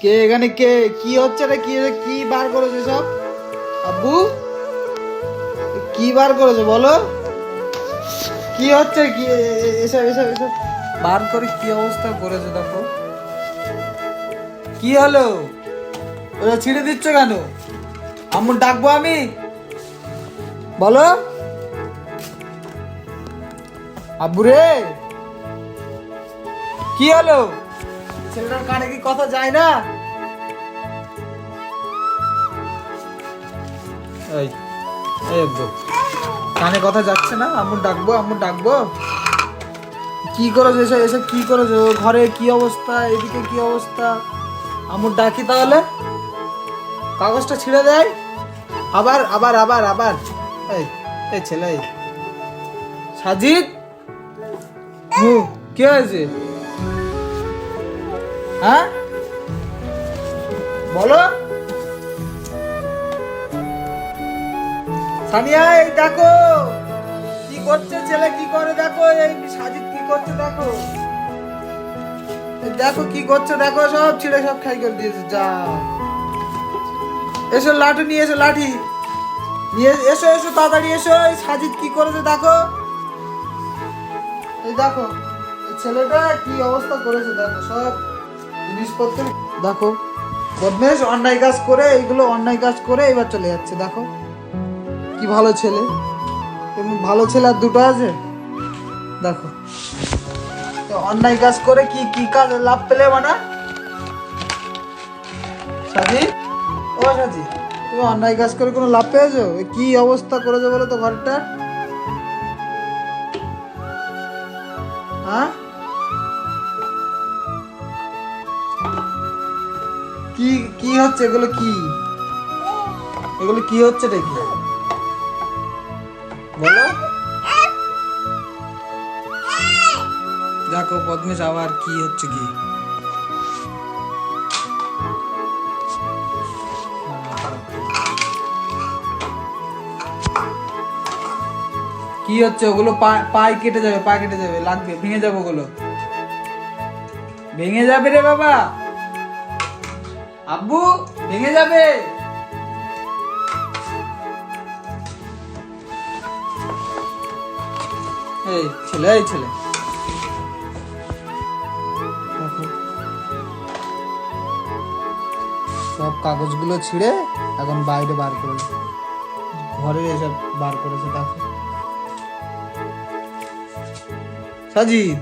কে এখানে? কে? কি হচ্ছে রে? কি কি বার করেছে সব? আব্বু কি বার করেছে বলো? কি হচ্ছে? কি এসব এসব এসব বার করে কি অবস্থা করেছে দেখো। কি হলো? ওরা ছিঁড়ে দিচ্ছ কেন? আম্মু ডাকবো আমি? বলো আব্বু রে। কি হলো? ছেলেটার কানে কি কথা যায় না? এই এই আব্বু, কানে কথা যাচ্ছে না? আম্মু ডাকবো? আম্মু ডাকবো? কি করেছো এসব? এসব কি করেছো? ঘরে কি অবস্থা, এদিকে কি অবস্থা? আম্মু ডাকি তাহলে? কাগজটা ছিঁড়ে দেয় আবার আবার আবার আবার। এই এই ছেলে, এই সাজিদ, কি হয়েছে? হ্যাঁ বলো। সানিয়া এই দেখো কি করছে ছেলে, কি করে দেখো। এই সাজিদ কি করছে দেখো, এই দেখো কি করছে দেখো। সব ছিঁড়ে সব খাই করে দিয়েছে। যা, এসো লাঠি নিয়ে এসো, লাঠি নিয়ে এসো, এসো তাড়াতাড়ি এসো। এই সাজিদ কি করেছে দেখো। এই দেখো এই ছেলেটা কি অবস্থা করেছে দেখো। সব জিনিসপত্র দেখো। বদমেশ অন্যায় কাজ করে, এইগুলো অন্যায় কাজ করে এবার চলে যাচ্ছে। দেখো কি ভালো ছেলে। এমন ভালো ছেলে আর দুটো আছে? দেখো তো অন্যায় কাজ করে কি কি কাজ লাভ পেলে মানে। সাজি, ও সাজি, তুমি অন্যায় কাজ করে কোনো লাভ পেয়েছো? কি অবস্থা করেছো বলো তো ঘরটা। হ্যাঁ কি কি হচ্ছে এগুলো? কি এগুলো কি হচ্ছে দেখি বলো। দেখো পদ্মেশ আবার কি হচ্ছে কি। কি হচ্ছে ওগুলো? পায়ে কেটে যাবে, পা কেটে যাবে, লাগবে, ভেঙে যাবে ওগুলো, ভেঙে যাবে রে বাবা। আব্বু ভেঙে যাবে। এই ছেলে, এই ছেলে দেখো সব কাগজগুলো ছিঁড়ে এখন বাইরে বার করে, ঘরে এসব বার করেছে দেখো। সাজিদ